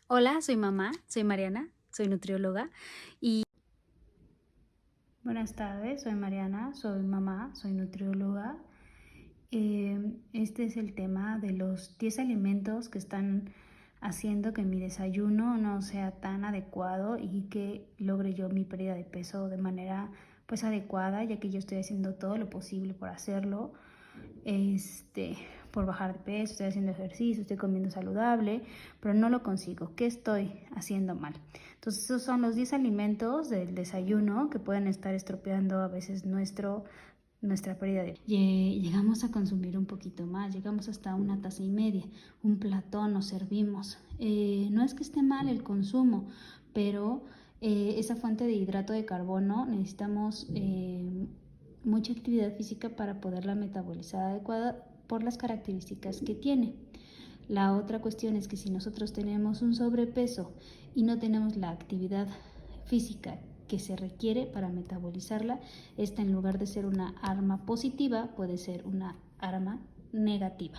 Hola, soy mamá, soy Mariana, soy nutrióloga y buenas tardes, soy Mariana, soy mamá, soy nutrióloga. Este es el tema de los 10 alimentos que están haciendo que mi desayuno no sea tan adecuado y que logre yo mi pérdida de peso de manera pues adecuada, ya que yo estoy haciendo todo lo posible por hacerlo, este, por bajar de peso, estoy haciendo ejercicio, estoy comiendo saludable, pero no lo consigo. ¿Qué estoy haciendo mal? Entonces, esos son los 10 alimentos del desayuno que pueden estar estropeando a veces nuestra pérdida de peso. Llegamos a consumir un poquito más, llegamos hasta una taza y media, un platón nos servimos. No es que esté mal el consumo, pero esa fuente de hidrato de carbono necesitamos mucha actividad física para poderla metabolizar adecuada por las características que tiene. La otra cuestión es que si nosotros tenemos un sobrepeso y no tenemos la actividad física que se requiere para metabolizarla, esta en lugar de ser una arma positiva puede ser una arma negativa.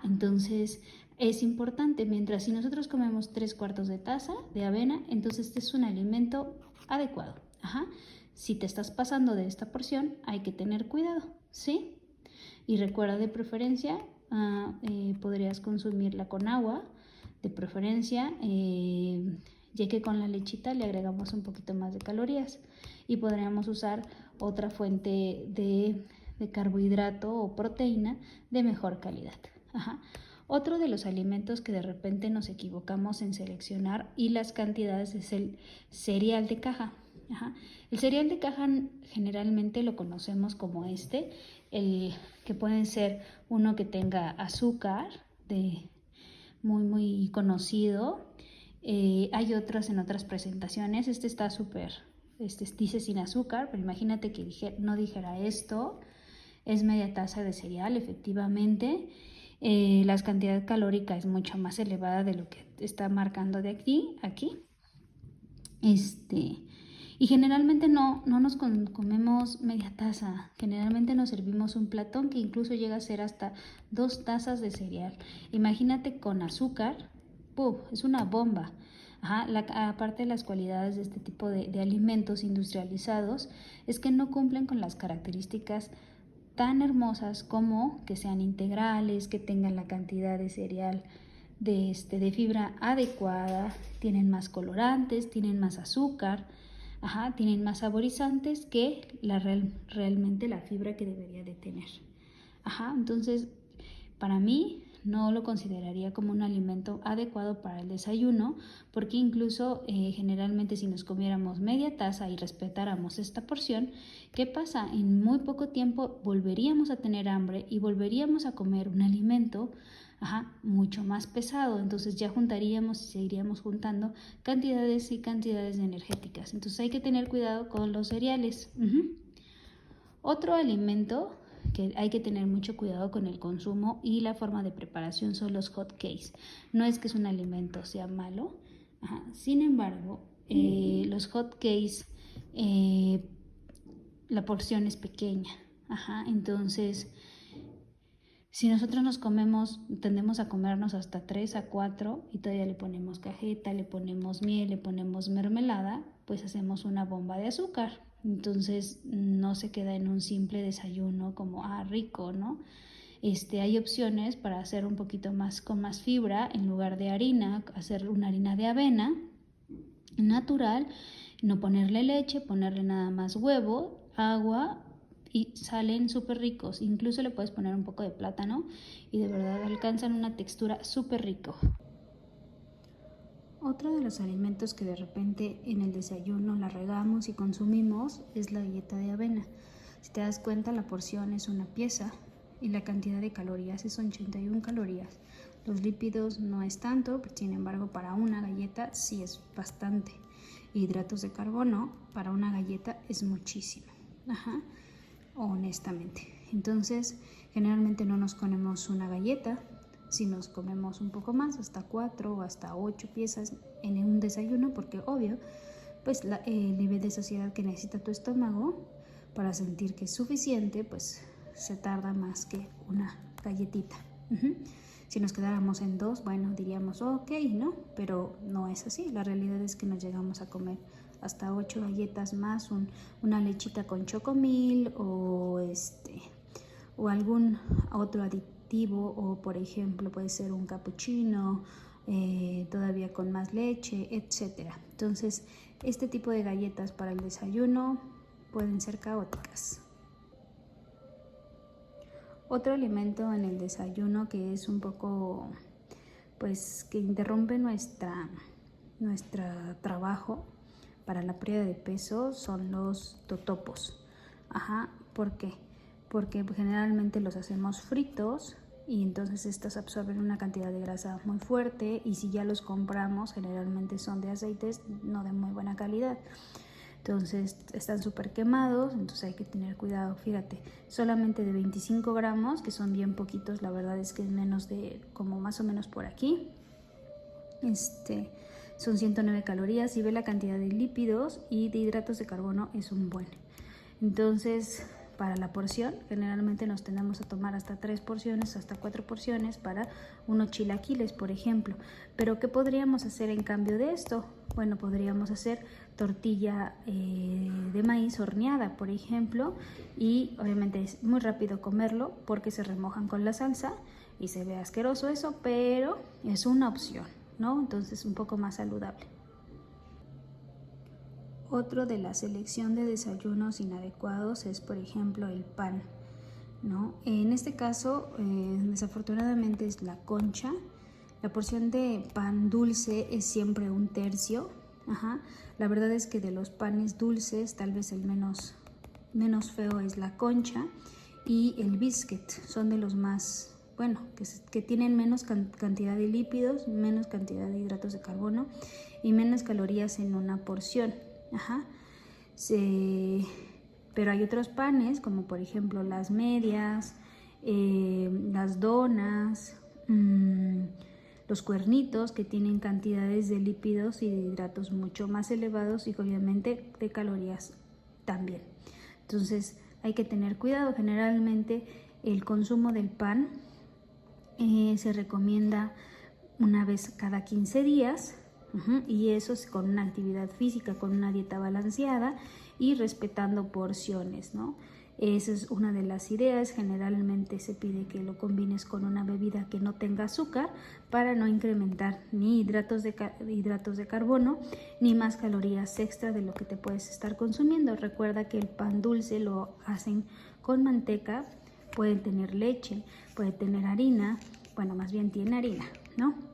Entonces es importante, mientras si nosotros comemos 3/4 de taza de avena, entonces este es un alimento adecuado. Si te estás pasando de esta porción, hay que tener cuidado, ¿sí? Y recuerda, de preferencia, podrías consumirla con agua, de preferencia, ya que con la lechita le agregamos un poquito más de calorías. Y podríamos usar otra fuente de carbohidrato o proteína de mejor calidad. Otro de los alimentos que de repente nos equivocamos en seleccionar y las cantidades es el cereal de caja. El cereal de caja generalmente lo conocemos como el que puede ser uno que tenga azúcar, muy conocido. Hay otros en otras presentaciones. Este está súper, dice sin azúcar, pero imagínate que no dijera esto. Es media taza de cereal, efectivamente. La cantidad calórica es mucho más elevada de lo que está marcando de aquí. Y generalmente no nos comemos media taza, generalmente nos servimos un platón que incluso llega a ser hasta 2 tazas de cereal. Imagínate con azúcar, ¡puf! Es una bomba. Aparte de las cualidades de este tipo de alimentos industrializados, es que no cumplen con las características tan hermosas como que sean integrales, que tengan la cantidad de cereal de fibra adecuada, tienen más colorantes, tienen más azúcar, tienen más saborizantes que realmente la fibra que debería de tener. Entonces, para mí no lo consideraría como un alimento adecuado para el desayuno, porque incluso generalmente si nos comiéramos media taza y respetáramos esta porción, ¿qué pasa? En muy poco tiempo volveríamos a tener hambre y volveríamos a comer un alimento mucho más pesado. Entonces ya juntaríamos y seguiríamos juntando cantidades y cantidades de energéticas. Entonces hay que tener cuidado con los cereales. Otro alimento que hay que tener mucho cuidado con el consumo y la forma de preparación son los hot cakes. No es que es un alimento sea malo, sin embargo, los hot cakes, la porción es pequeña. Entonces, si nosotros tendemos a comernos hasta 3 a 4 y todavía le ponemos cajeta, le ponemos miel, le ponemos mermelada, pues hacemos una bomba de azúcar. Entonces no se queda en un simple desayuno como, rico, ¿no? Hay opciones para hacer un poquito más con más fibra, en lugar de harina, hacer una harina de avena natural, no ponerle leche, ponerle nada más huevo, agua, y salen súper ricos. Incluso le puedes poner un poco de plátano y de verdad alcanzan una textura súper rico. Otro de los alimentos que de repente en el desayuno la regamos y consumimos es la galleta de avena. Si te das cuenta, la porción es una pieza y la cantidad de calorías es 81 calorías. Los lípidos no es tanto, pero sin embargo para una galleta sí es bastante. Hidratos de carbono para una galleta es muchísimo. Honestamente. Entonces, generalmente no nos comemos una galleta, si nos comemos un poco más, hasta 4 o hasta 8 piezas en un desayuno, porque obvio, pues el nivel de saciedad que necesita tu estómago para sentir que es suficiente, pues se tarda más que una galletita. Si nos quedáramos en 2, bueno, diríamos ok, ¿no? Pero no es así. La realidad es que nos llegamos a comer hasta 8 galletas más una lechita con chocomil o algún otro aditivo, o por ejemplo puede ser un capuchino todavía con más leche, etcétera. Entonces este tipo de galletas para el desayuno pueden ser caóticas. Otro alimento en el desayuno que es un poco, pues, que interrumpe nuestro trabajo para la pérdida de peso son los totopos. ¿Por qué? Porque generalmente los hacemos fritos y entonces estos absorben una cantidad de grasa muy fuerte, y si ya los compramos generalmente son de aceites no de muy buena calidad. Entonces están súper quemados, entonces hay que tener cuidado. Fíjate, solamente de 25 gramos, que son bien poquitos, la verdad es que es menos de, como más o menos por aquí. Son 109 calorías, y ve la cantidad de lípidos y de hidratos de carbono es un buen. Entonces, para la porción, generalmente nos tendemos a tomar hasta 3 porciones, hasta 4 porciones para unos chilaquiles, por ejemplo. Pero, ¿qué podríamos hacer en cambio de esto? Bueno, podríamos hacer tortilla de maíz horneada, por ejemplo, y obviamente es muy rápido comerlo porque se remojan con la salsa y se ve asqueroso eso, pero es una opción, ¿no? Entonces, un poco más saludable. Otro de la selección de desayunos inadecuados es, por ejemplo, el pan, ¿no? En este caso, desafortunadamente es la concha. La porción de pan dulce es siempre 1/3. La verdad es que de los panes dulces, tal vez el menos feo es la concha y el biscuit. Son de los más, bueno, que tienen menos cantidad de lípidos, menos cantidad de hidratos de carbono y menos calorías en una porción. Pero hay otros panes, como por ejemplo las medias, las donas, los cuernitos, que tienen cantidades de lípidos y de hidratos mucho más elevados y obviamente de calorías también. Entonces hay que tener cuidado. Generalmente el consumo del pan se recomienda una vez cada 15 días. Y eso es con una actividad física, con una dieta balanceada y respetando porciones, ¿no? Esa es una de las ideas. Generalmente se pide que lo combines con una bebida que no tenga azúcar para no incrementar ni hidratos de carbono ni más calorías extra de lo que te puedes estar consumiendo. Recuerda que el pan dulce lo hacen con manteca, pueden tener leche, puede tener harina, bueno, más bien tiene harina, ¿no?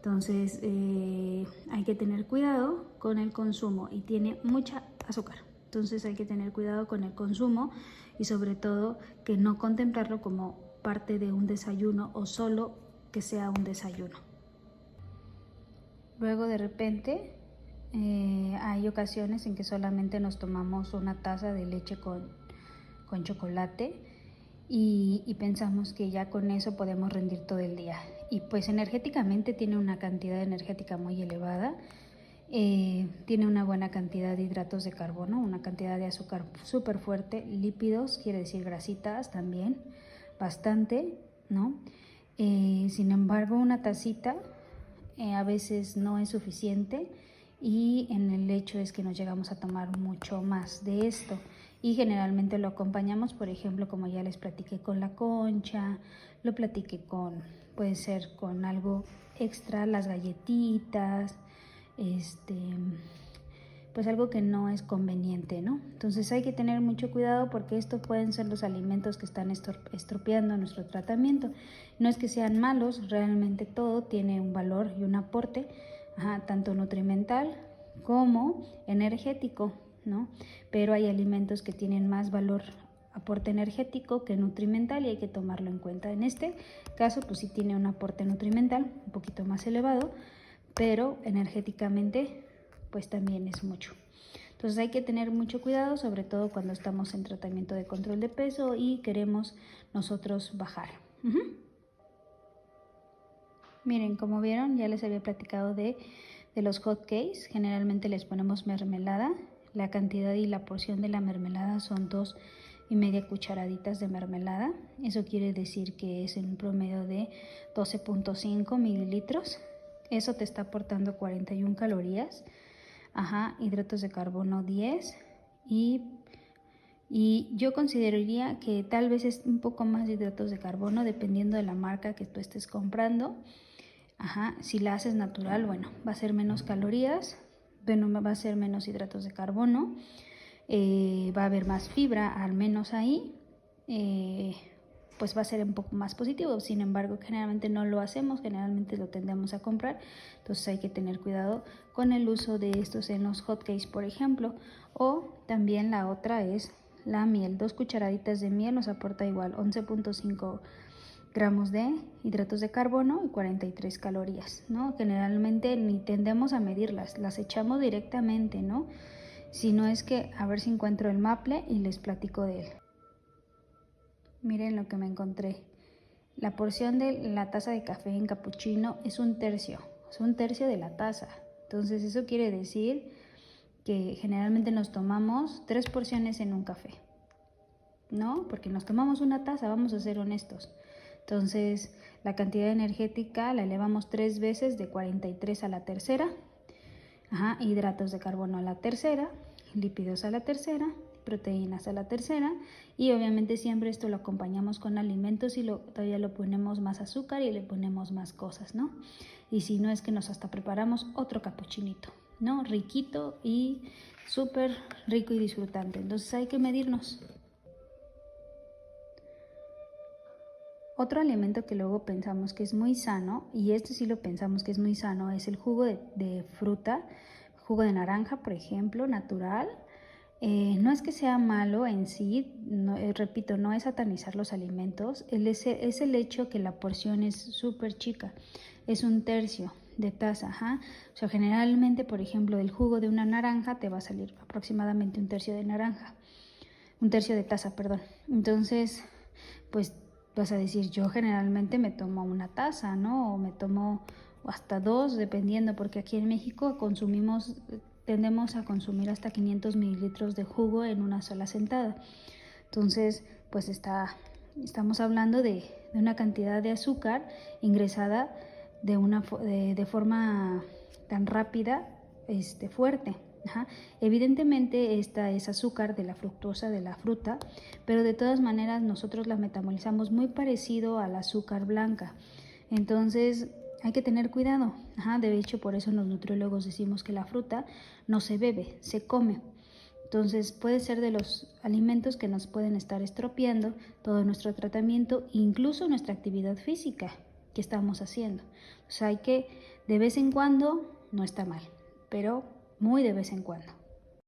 Entonces hay que tener cuidado con el consumo y tiene mucha azúcar. Entonces hay que tener cuidado con el consumo y sobre todo que no contemplarlo como parte de un desayuno o solo que sea un desayuno. Luego de repente hay ocasiones en que solamente nos tomamos una taza de leche con chocolate y pensamos que ya con eso podemos rendir todo el día. Y pues energéticamente tiene una cantidad energética muy elevada, tiene una buena cantidad de hidratos de carbono, una cantidad de azúcar súper fuerte, lípidos, quiere decir grasitas también, bastante, ¿no? Sin embargo, una tacita a veces no es suficiente, y en el hecho es que nos llegamos a tomar mucho más de esto y generalmente lo acompañamos, por ejemplo, como ya les platiqué, con la concha, lo platiqué puede ser con algo extra, las galletitas, pues algo que no es conveniente, ¿no? Entonces hay que tener mucho cuidado porque estos pueden ser los alimentos que están estropeando nuestro tratamiento. No es que sean malos, realmente todo tiene un valor y un aporte, tanto nutrimental como energético, ¿no? Pero hay alimentos que tienen más valor, aporte energético que nutrimental, y hay que tomarlo en cuenta. En este caso, pues sí tiene un aporte nutrimental un poquito más elevado, pero energéticamente pues también es mucho. Entonces hay que tener mucho cuidado, sobre todo cuando estamos en tratamiento de control de peso y queremos nosotros bajar. Miren, como vieron, ya les había platicado de los hot cakes. Generalmente les ponemos mermelada. La cantidad y la porción de la mermelada son 2 y media cucharaditas de mermelada. Eso quiere decir que es en un promedio de 12.5 mililitros. Eso te está aportando 41 calorías. Hidratos de carbono 10 y yo consideraría que tal vez es un poco más de hidratos de carbono dependiendo de la marca que tú estés comprando. Si la haces natural, bueno, va a ser menos calorías, va a ser menos hidratos de carbono, va a haber más fibra, al menos ahí, pues va a ser un poco más positivo. Sin embargo, generalmente no lo hacemos, generalmente lo tendemos a comprar, entonces hay que tener cuidado con el uso de estos en los hotcakes, por ejemplo. O también la otra es la miel. 2 cucharaditas de miel nos aporta igual 11.5 gramos de hidratos de carbono y 43 calorías, ¿no? Generalmente ni tendemos a medirlas, las echamos directamente, ¿no? Si no es que a ver si encuentro el maple y les platico de él. Miren lo que me encontré. La porción de la taza de café en capuchino es un tercio de la taza. Entonces eso quiere decir que generalmente nos tomamos 3 porciones en un café, ¿no? Porque nos tomamos una taza, vamos a ser honestos. Entonces la cantidad energética la elevamos 3 veces, de 43 a la tercera. Hidratos de carbono a la tercera, lípidos a la tercera, proteínas a la tercera, y obviamente siempre esto lo acompañamos con alimentos y todavía lo ponemos más azúcar y le ponemos más cosas, ¿no? Y si no es que nos hasta preparamos otro capuchinito, ¿no? Riquito y súper rico y disfrutante. Entonces hay que medirnos. Otro alimento que luego pensamos que es muy sano, y este sí lo pensamos que es muy sano, es el jugo de fruta, jugo de naranja, por ejemplo, natural. No es que sea malo en sí, no, repito, no es satanizar los alimentos, es el hecho que la porción es súper chica, es un tercio de taza. O sea, generalmente, por ejemplo, del jugo de una naranja te va a salir aproximadamente un tercio de taza, perdón. Entonces, pues vas a decir, yo generalmente me tomo una taza, ¿no? O me tomo hasta 2, dependiendo, porque aquí en México tendemos a consumir hasta 500 mililitros de jugo en una sola sentada. Entonces, pues estamos hablando de una cantidad de azúcar ingresada de forma tan rápida, fuerte. Evidentemente esta es azúcar de la fructosa de la fruta, pero de todas maneras nosotros la metabolizamos muy parecido al azúcar blanca. Entonces hay que tener cuidado. De hecho, por eso los nutriólogos decimos que la fruta no se bebe, se come. Entonces puede ser de los alimentos que nos pueden estar estropeando todo nuestro tratamiento, incluso nuestra actividad física que estamos haciendo. O sea, hay que, de vez en cuando, no está mal, pero muy de vez en cuando.